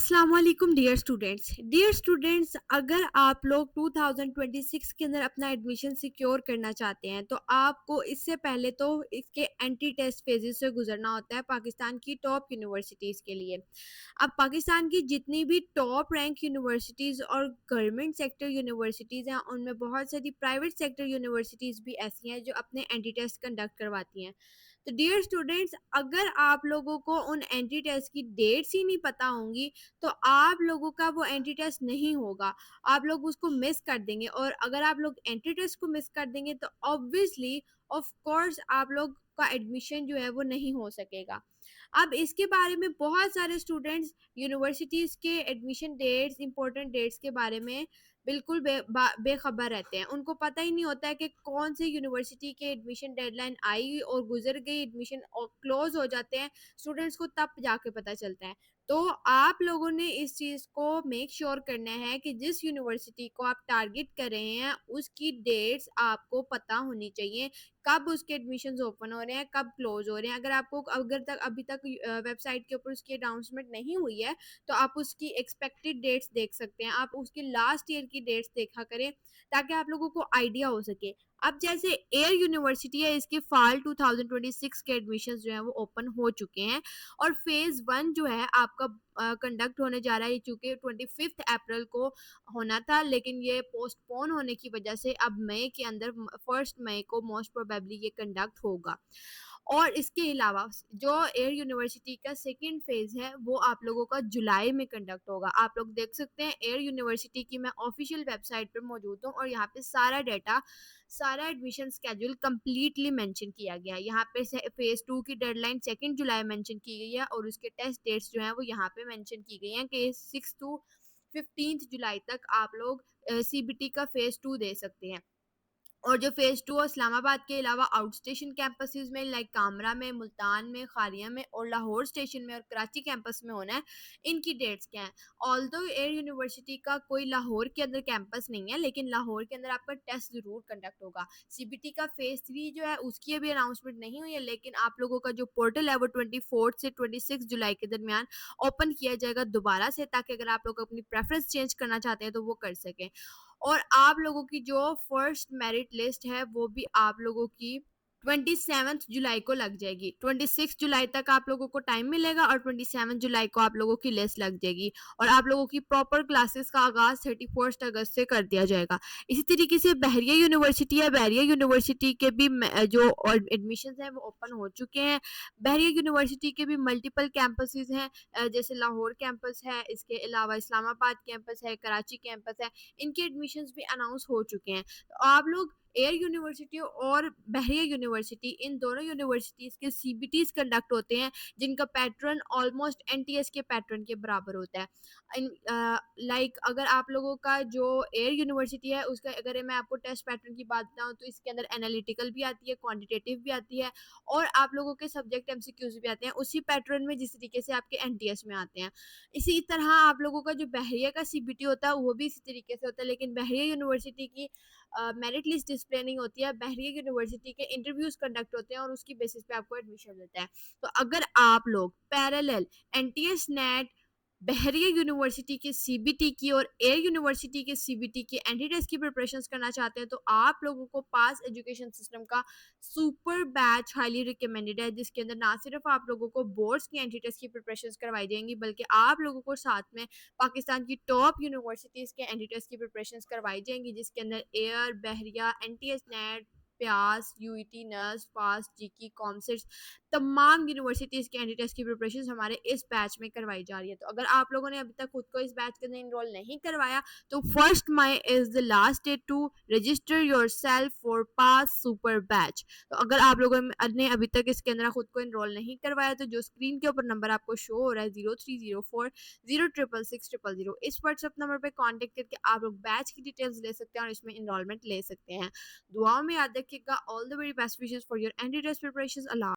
अस्सलाम वालेकुम dear students, अगर आप लोग 2026 के अंदर अपना एडमिशन सिक्योर करना चाहते हैं तो आपको इससे पहले तो इसके एंटी टेस्ट फेजेस से गुजरना होता है पाकिस्तान की टॉप यूनिवर्सिटीज़ के लिए। अब पाकिस्तान की जितनी भी टॉप रैंक यूनिवर्सिटीज़ और गवर्नमेंट सेक्टर यूनिवर्सिटीज़ हैं, उनमें बहुत सारी प्राइवेट सेक्टर यूनिवर्सिटीज़ भी ऐसी हैं जो अपने एंटी टेस्ट कंडक्ट करवाती हैं। तो डियर स्टूडेंट्स, अगर आप लोगों को उन एंटी टेस्ट की डेट्स ही नहीं पता होंगी तो आप लोगों का वो एंटी टेस्ट नहीं होगा, आप लोग उसको मिस कर देंगे। और अगर आप लोग एंटी टेस्ट को मिस कर देंगे तो ऑब्वियसली ऑफ कोर्स आप लोग का एडमिशन जो है वो नहीं हो सकेगा। अब इसके बारे में बहुत सारे स्टूडेंट्स यूनिवर्सिटीज़ के एडमिशन डेट्स, इंपॉर्टेंट डेट्स के बारे में बिल्कुल बेखबर रहते हैं। उनको पता ही नहीं होता है कि कौन सी यूनिवर्सिटी के एडमिशन डेडलाइन आई और गुजर गई, एडमिशन और क्लोज हो जाते हैं, स्टूडेंट्स को तब जाके पता चलता है। तो आप लोगों ने इस चीज़ को मेक श्योर करना है कि जिस यूनिवर्सिटी को आप टारगेट कर रहे हैं उसकी डेट्स आपको पता होनी चाहिए, कब उसके एडमिशन्स ओपन हो रहे हैं, कब क्लोज हो रहे हैं। अगर तक अभी तक वेबसाइट के ऊपर उसकी अनाउंसमेंट नहीं हुई है तो आप उसकी एक्सपेक्टेड डेट्स देख सकते हैं, आप उसकी लास्ट ईयर की डेट्स देखा करें ताकि आप लोगों को आइडिया हो सके। अब जैसे एयर यूनिवर्सिटी है, इसके फाल 2026 के एडमिशन्स जो हैं वो ओपन हो चुके हैं और फेज़ 1 जो है आपका कंडक्ट होने जा रहा है। चूँकि 25 अप्रैल को होना था, लेकिन ये पोस्टपोन होने की वजह से अब मई के अंदर 1 मई को मोस्ट प्रोबेबली ये कंडक्ट होगा। और इसके अलावा जो एयर यूनिवर्सिटी का सेकंड फेज़ है वो आप लोगों का जुलाई में कंडक्ट होगा। आप लोग देख सकते हैं एयर यूनिवर्सिटी की मैं ऑफिशियल वेबसाइट पर मौजूद हूँ और यहाँ पे सारा डाटा, सारा एडमिशन स्केड्यूल कंप्लीटली मेंशन किया गया है। यहाँ पे फेज़ 2 की डेडलाइन 2 जुलाई मेंशन की गई है और उसके टेस्ट डेट्स जो हैं वो यहाँ पे मेंशन की गई हैं कि 6 टू 15 जुलाई तक आप लोग सीबीटी का फेज़ 2 दे सकते हैं। और जो फेज़ 2 इस्लामाबाद के अलावा आउट स्टेशन कैंपसेस में लाइक कामरा में, मुल्तान में, खारिया में और लाहौर स्टेशन में और कराची कैंपस में होना है, इनकी डेट्स क्या हैं? ऑल्दो एयर यूनिवर्सिटी का कोई लाहौर के अंदर कैंपस नहीं है, लेकिन लाहौर के अंदर आपका टेस्ट ज़रूर कंडक्ट होगा। सीबीटी का फेज़ 3 जो है उसकी अभी अनाउंसमेंट नहीं हुई है, लेकिन आप लोगों का जो पोर्टल है वो 24 से 26 जुलाई के दरमियान ओपन किया जाएगा दोबारा से, ताकि अगर आप लोग अपनी प्रेफ़रेंस चेंज करना चाहते हैं तो वो कर सकें। और आप लोगों की जो फर्स्ट मेरिट लिस्ट है वो भी आप लोगों की 27 जुलाई को लग जाएगी। 26 जुलाई तक आप लोगों को टाइम मिलेगा और 27 जुलाई को आप लोगों की लिस्ट लग जाएगी और आप लोगों की प्रॉपर क्लासेस का आगाज़ 31 अगस्त से कर दिया जाएगा। इसी तरीके से बहरिया यूनिवर्सिटी है, बहरिया यूनिवर्सिटी के भी जो एडमिशन्स हैं वो ओपन हो चुके हैं। बहरिया यूनिवर्सिटी के भी मल्टीपल कैंपसेस हैं, जैसे लाहौर कैंपस है, इसके अलावा इस्लामाबाद कैंपस है, कराची कैंपस है, इनके एडमिशन्स भी अनाउंस हो चुके हैं। तो आप लोग एयर यूनिवर्सिटी और बहरिया यूनिवर्सिटी, इन दोनों यूनिवर्सिटीज़ के सीबीटीज़ कंडक्ट होते हैं जिनका पैटर्न ऑलमोस्ट एनटीएस के पैटर्न के बराबर होता है। लाइक अगर आप लोगों का जो एयर यूनिवर्सिटी है उसका अगर मैं आपको टेस्ट पैटर्न की बात बताऊँ तो इसके अंदर एनालिटिकल भी आती है, क्वांटिटेटिव भी आती है और आप लोगों के सब्जेक्ट एमसीक्यूज भी आते हैं उसी पैटर्न में जिस तरीके से आपके एनटीएस में आते हैं। इसी तरह आप लोगों का जो बहरिया का सीबीटी होता है वो भी इसी तरीके से होता है, लेकिन बहरिया यूनिवर्सिटी की मेरिट लिस्ट डिस्प्ले नहीं होती है। बहरिया यूनिवर्सिटी के इंटरव्यूज कंडक्ट होते हैं और उसकी बेसिस पे आपको एडमिशन मिलता है। तो अगर आप लोग पैरेलल एनटीएस नेट, बहरिया यूनिवर्सिटी के सीबीटी की और एयर यूनिवर्सिटी के सीबीटी की एंटी टेस्ट की प्रिपरेशंस करना चाहते हैं तो आप लोगों को पास एजुकेशन सिस्टम का सुपर बैच हाईली रिकमेंडेड है, जिसके अंदर ना सिर्फ आप लोगों को बोर्ड्स की एंटी टेस्ट की प्रिपरेशंस करवाई जाएंगी बल्कि आप लोगों को साथ में पाकिस्तान की टॉप यूनिवर्सिटीज़ के एंटी टेस्ट की प्रिपरेशंस करवाई जाएंगी, जिसके अंदर एयर, बहरिया, एनटीएस नेट, प्यास, यूईटी, नर्स, फास्ट, जीकी, कॉमसेट्स, तमाम यूनिवर्सिटीज़ के एंटी टेस्ट की प्रिपरेशंस हमारे इस बैच में करवाई जा रही है। तो अगर आप लोगों ने अभी तक खुद को इस बैच के अंदर इनरोल नहीं करवाया तो 1 May is the last day to register yourself for pass super batch. तो अगर आप लोगों ने अभी तक इसके अंदर खुद को इनरोल नहीं करवाया तो जो स्क्रीन के ऊपर नंबर आपको शो हो रहा है 0304 0666000, इस व्हाट्सएप नंबर पे कांटेक्ट करके आप लोग बैच की डिटेल्स ले सकते हैं और इसमें इनरोलमेंट ले सकते हैं। दुआओं में याद रखिएगा। All the very best wishes for your entry test preparations. Allah.